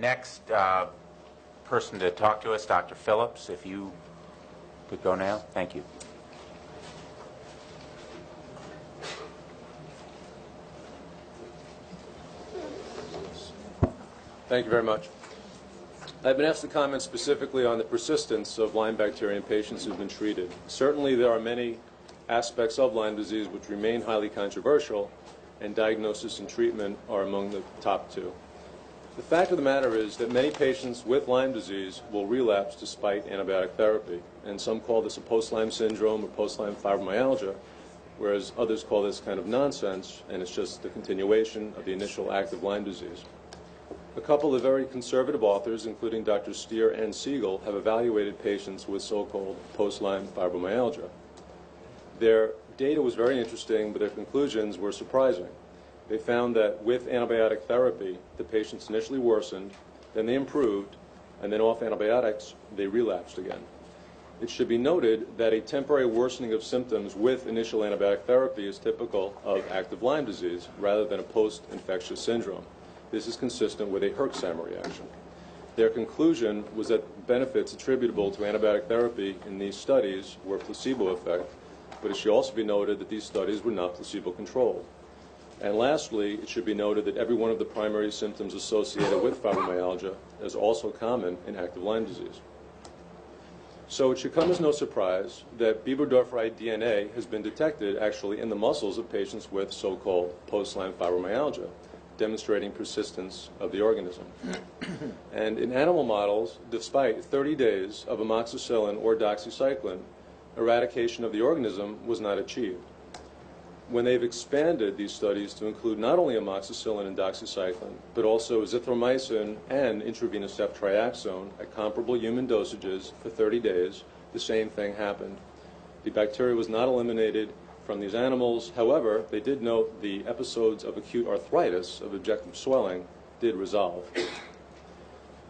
next person to talk to us, Dr. Phillips, if you could go now. Thank you. Thank you very much. I've been asked to comment specifically on the persistence of Lyme bacteria in patients who've been treated. Certainly there are many aspects of Lyme disease which remain highly controversial, and diagnosis and treatment are among the top two. The fact of the matter is that many patients with Lyme disease will relapse despite antibiotic therapy, and some call this a post-Lyme syndrome or post-Lyme fibromyalgia, whereas others call this kind of nonsense, and it's just the continuation of the initial active Lyme disease. A couple of very conservative authors, including Dr. Steer and Siegel, have evaluated patients with so-called post-Lyme fibromyalgia. Their data was very interesting, but their conclusions were surprising. They found that with antibiotic therapy, the patients initially worsened, then they improved, and then off antibiotics, they relapsed again. It should be noted that a temporary worsening of symptoms with initial antibiotic therapy is typical of active Lyme disease rather than a post-infectious syndrome. This is consistent with a Herxheimer reaction. Their conclusion was that benefits attributable to antibiotic therapy in these studies were placebo effect, but it should also be noted that these studies were not placebo-controlled. And lastly, it should be noted that every one of the primary symptoms associated with fibromyalgia is also common in active Lyme disease. So it should come as no surprise that B-Burgdorferi DNA has been detected actually in the muscles of patients with so-called post-Lyme fibromyalgia, demonstrating persistence of the organism. And in animal models, despite 30 days of amoxicillin or doxycycline, eradication of the organism was not achieved. When they've expanded these studies to include not only amoxicillin and doxycycline, but also azithromycin and intravenous ceftriaxone at comparable human dosages for 30 days, the same thing happened. The bacteria was not eliminated from these animals. However, they did note the episodes of acute arthritis, of objective swelling, did resolve.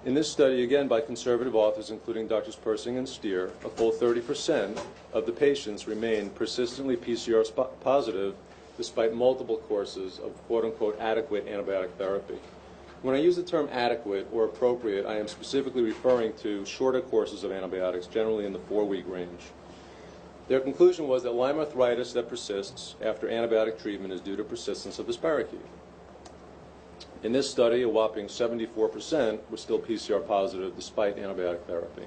In this study, again by conservative authors, including Drs. Persing and Steer, a full 30% of the patients remained persistently PCR positive despite multiple courses of quote-unquote adequate antibiotic therapy. When I use the term adequate or appropriate, I am specifically referring to shorter courses of antibiotics, generally in the 4-week range. Their conclusion was that Lyme arthritis that persists after antibiotic treatment is due to persistence of the spirochete. In this study, a whopping 74% were still PCR positive despite antibiotic therapy.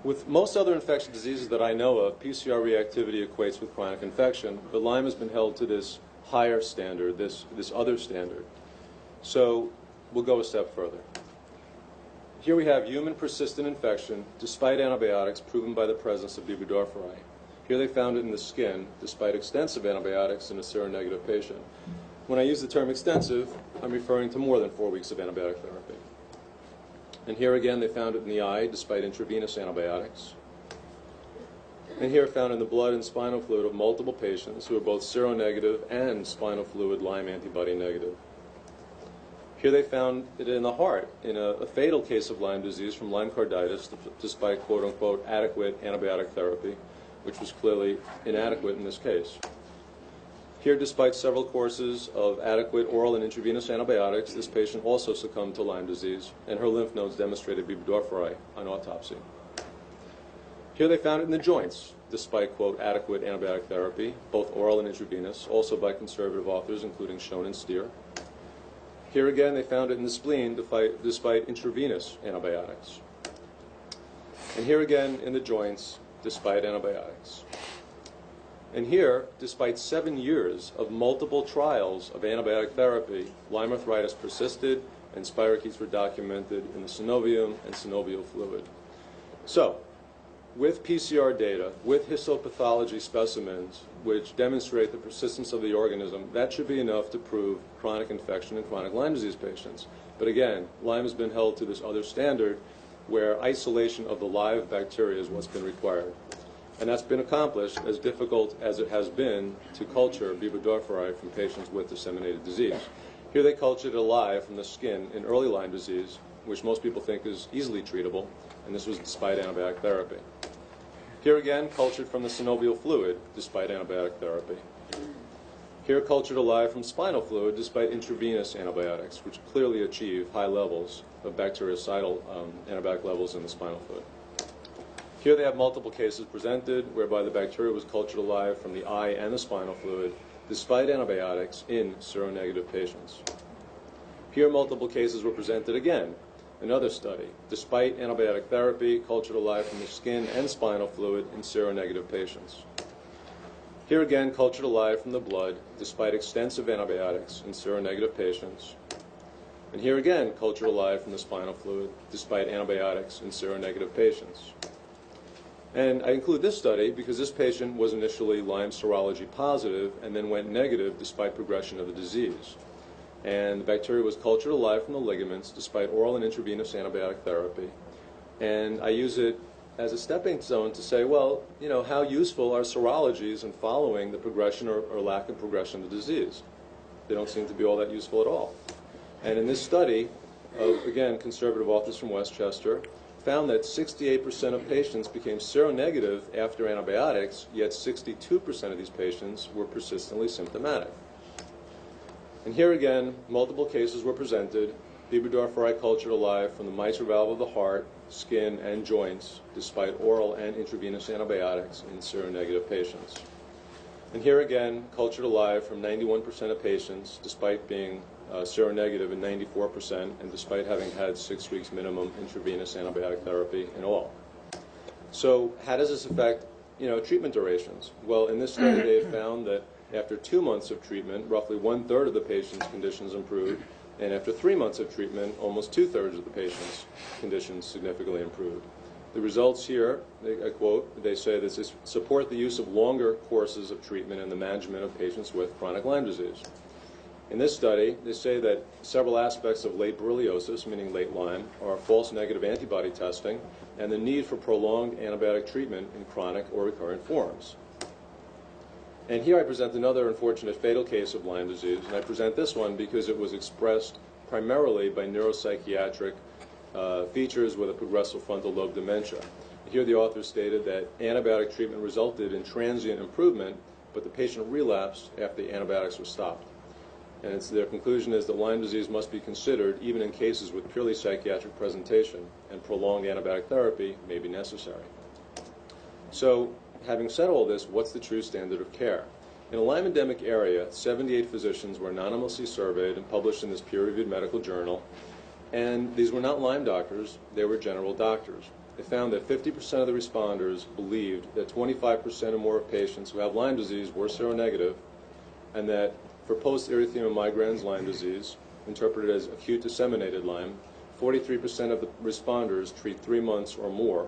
With most other infectious diseases that I know of, PCR reactivity equates with chronic infection, but Lyme has been held to this higher standard, this other standard. So we'll go a step further. Here we have human persistent infection despite antibiotics proven by the presence of B-Burgdorferi. Here they found it in the skin despite extensive antibiotics in a seronegative patient. When I use the term extensive, I'm referring to more than 4 weeks of antibiotic therapy. And here again they found it in the eye despite intravenous antibiotics. And here found in the blood and spinal fluid of multiple patients who are both seronegative and spinal fluid Lyme antibody negative. Here they found it in the heart, in a fatal case of Lyme disease from Lyme carditis, despite quote-unquote adequate antibiotic therapy, which was clearly inadequate in this case. Here, despite several courses of adequate oral and intravenous antibiotics, this patient also succumbed to Lyme disease, and her lymph nodes demonstrated B-Burgdorferi on autopsy. Here they found it in the joints, despite, quote, adequate antibiotic therapy, both oral and intravenous, also by conservative authors, including Schoen and Steer. Here again, they found it in the spleen despite intravenous antibiotics. And here again in the joints, despite antibiotics. And here, despite 7 years of multiple trials of antibiotic therapy, Lyme arthritis persisted and spirochetes were documented in the synovium and synovial fluid. So, with PCR data, with histopathology specimens which demonstrate the persistence of the organism, that should be enough to prove chronic infection in chronic Lyme disease patients. But again, Lyme has been held to this other standard where isolation of the live bacteria is what's been required. And that's been accomplished, as difficult as it has been to culture B-Burgdorferi from patients with disseminated disease. Here they cultured it alive from the skin in early Lyme disease, which most people think is easily treatable, and this was despite antibiotic therapy. Here again, cultured from the synovial fluid, despite antibiotic therapy. Here, cultured alive from spinal fluid despite intravenous antibiotics, which clearly achieve high levels of bactericidal antibiotic levels in the spinal fluid. Here they have multiple cases presented whereby the bacteria was cultured alive from the eye and the spinal fluid despite antibiotics in seronegative patients. Here multiple cases were presented again, another study, despite antibiotic therapy, cultured alive from the skin and spinal fluid in seronegative patients. Here again, cultured alive from the blood, despite extensive antibiotics in seronegative patients. And here again, cultured alive from the spinal fluid, despite antibiotics in seronegative patients. And I include this study because this patient was initially Lyme serology positive and then went negative despite progression of the disease. And the bacteria was cultured alive from the ligaments despite oral and intravenous antibiotic therapy. And I use it as a stepping stone to say, well, you know, how useful are serologies in following the progression or lack of progression of the disease? They don't seem to be all that useful at all. And in this study of, again, conservative authors from Westchester, found that 68% of patients became seronegative after antibiotics, yet 62% of these patients were persistently symptomatic. And here again, multiple cases were presented, Bibendorferi cultured alive from the mitral valve of the heart, skin, and joints, despite oral and intravenous antibiotics in seronegative patients. And here again, cultured alive from 91% of patients, despite being seronegative in 94%, and despite having had 6 weeks minimum intravenous antibiotic therapy in all. So how does this affect, treatment durations? Well, in this study, they found that after 2 months of treatment, roughly 1/3 of the patient's conditions improved, and after 3 months of treatment, almost 2/3 of the patient's conditions significantly improved. The results here, I quote, they say this is support the use of longer courses of treatment in the management of patients with chronic Lyme disease. In this study, they say that several aspects of late borreliosis, meaning late Lyme, are false negative antibody testing and the need for prolonged antibiotic treatment in chronic or recurrent forms. And here I present another unfortunate fatal case of Lyme disease, and I present this one because it was expressed primarily by neuropsychiatric features with a progressive frontal lobe dementia. Here the author stated that antibiotic treatment resulted in transient improvement, but the patient relapsed after the antibiotics were stopped. And their conclusion is that Lyme disease must be considered even in cases with purely psychiatric presentation, and prolonged antibiotic therapy may be necessary. So, having said all this, what's the true standard of care? In a Lyme endemic area, 78 physicians were anonymously surveyed and published in this peer-reviewed medical journal. And these were not Lyme doctors, they were general doctors. They found that 50% of the responders believed that 25% or more of patients who have Lyme disease were seronegative, and that for post-erythema migrans Lyme disease, interpreted as acute disseminated Lyme, 43% of the responders treat 3 months or more.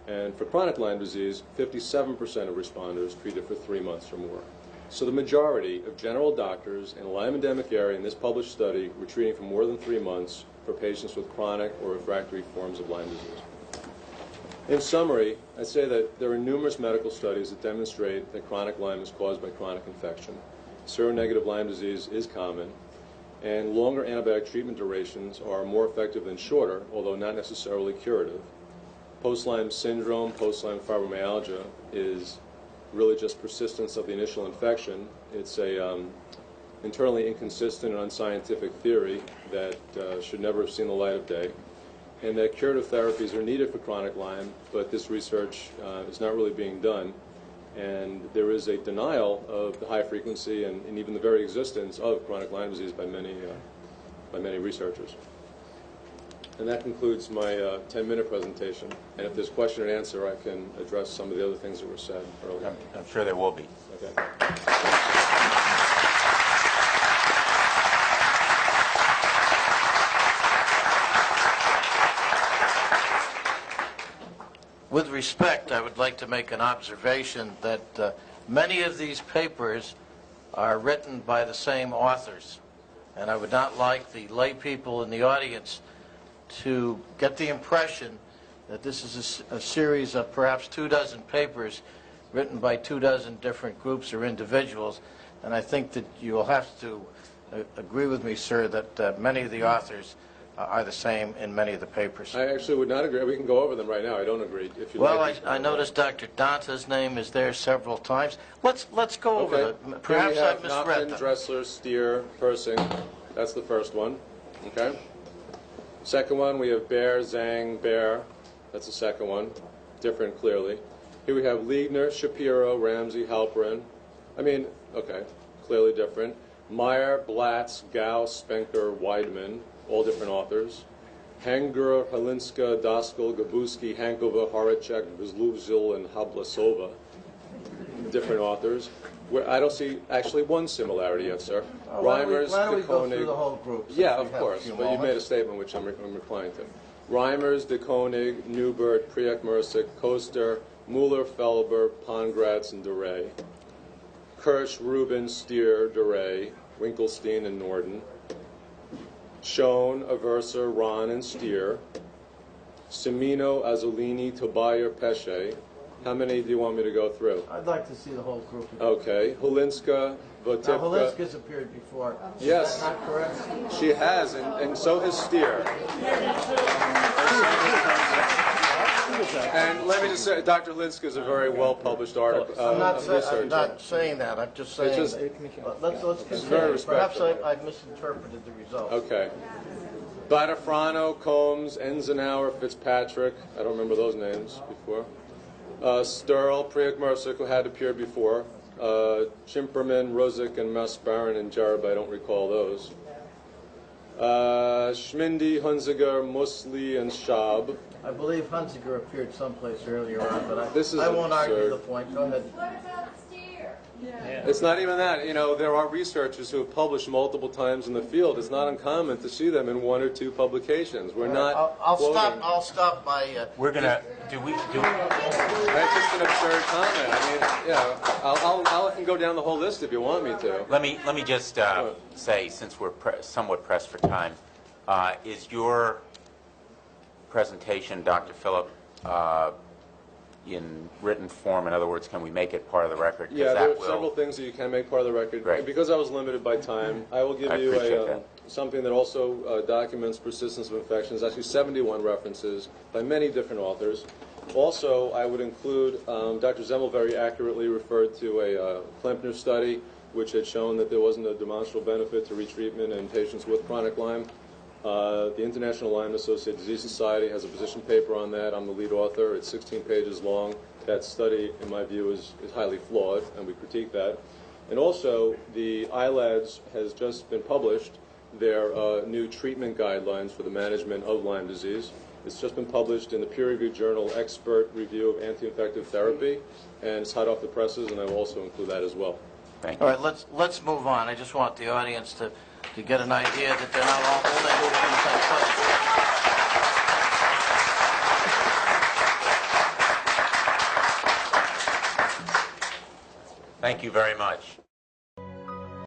And for chronic Lyme disease, 57% of responders treated for 3 months or more. So the majority of general doctors in a Lyme endemic area in this published study were treating for more than 3 months for patients with chronic or refractory forms of Lyme disease. In summary, I say that there are numerous medical studies that demonstrate that chronic Lyme is caused by chronic infection. Seronegative Lyme disease is common, and longer antibiotic treatment durations are more effective than shorter, although not necessarily curative. Post-Lyme syndrome, post-Lyme fibromyalgia is really just persistence of the initial infection. It's a internally inconsistent and unscientific theory that should never have seen the light of day, and that curative therapies are needed for chronic Lyme, but this research is not really being done, and there is a denial of the high frequency and even the very existence of chronic Lyme disease by many researchers. And that concludes my 10-minute presentation. And if there's question and answer, I can address some of the other things that were said earlier. I'm sure there will be. Okay. With respect, I would like to make an observation that many of these papers are written by the same authors. And I would not like the lay people in the audience to get the impression that this is a series of perhaps 24 papers written by 24 different groups or individuals. And I think that you'll have to agree with me, sir, that many of the authors are the same in many of the papers. I actually would not agree. We can go over them right now. I don't agree. If you Well, like, I noticed Dr. Danta's name is there several times. Let's go over okay. them. Perhaps Here we have I've misread Nopton, them. Dressler, Steer, Persing. That's the first one. Okay. Second one, we have Bear, Zhang, Bear. That's the second one. Different, clearly. Here we have Liegner, Shapiro, Ramsey, Halperin. I mean, okay, clearly different. Meyer, Blatz, Gauss, Spenker, Weidman, all different authors. Hanger, Halinska, Daskal, Gabuski, Hankova, Horacek, Vizluzil, and Hablasova. Different authors. I don't see actually one similarity yet, sir. Reimers, Why don't we go through DeKoning. the whole group? since Yeah, we of have a course, few but you made a moments? statement which I'm replying to. Reimers, DeKoning, Newbert, Priek-Mersick, Koster, Mueller, Felber, Pongratz, and DeRay. Kirsch, Rubin, Steer, DeRay, Winkelstein, and Norden. Schoen, Aversa, Ron, and Steer. Semino, Azzolini, Tobier, Pesce. How many do you want me to go through? I'd like to see the whole group. Okay. Hulinska, Now, Votipka. Helinska's appeared before. Yes. Is that not correct? She has, and so has Steer. And let me just say, Dr. Linska is a very well-published article. I'm researcher. not saying that. I'm just saying. just- let's very continue. Perhaps respectful. I've misinterpreted the results. Okay. Batafrano, Combs, Enzenauer, Fitzpatrick. I don't remember those names before. Sturl, Priek-Mersick, who had appeared before. Chimperman, Rosick, and Masbaron and Jarab. I don't recall those. Schmindy, Hunziger, Musli, and Schab. I believe Hunziker appeared someplace earlier on, but This is I won't argue absurd. the point. Go ahead. What about Steer? It's not even that. You know, there are researchers who have published multiple times in the field. It's not uncommon to see them in one or two publications. We're not. I'll quoting. stop my. We're going to, do we, That's just an absurd comment. I mean, yeah, I'll can go down the whole list if you want me to. let me just say, since we're somewhat pressed for time, is your presentation, Dr. Phillip, in written form? In other words, can we make it part of the record? 'Cause Yeah, that there are will- several things that you can make part of the record. Great. And because I was limited by time, I will give I you appreciate that. something that also documents persistence of infections, actually 71 references by many different authors. Also, I would include, Dr. Zemmel very accurately referred to a Klempner study which had shown that there wasn't a demonstrable benefit to retreatment in patients with chronic Lyme. The International Lyme Associated Disease Society has a position paper on that. I'm the lead author. It's 16 pages long. That study, in my view, is highly flawed, and we critique that. And also, the ILADS has just been published, their new treatment guidelines for the management of Lyme disease. It's just been published in the peer-reviewed journal Expert Review of Anti-Infective Therapy, and it's hot off the presses, and I will also include that as well. Thank All you. right, let's move on. I just want the audience to get an idea that they're not all saying things like that. Thank you very much.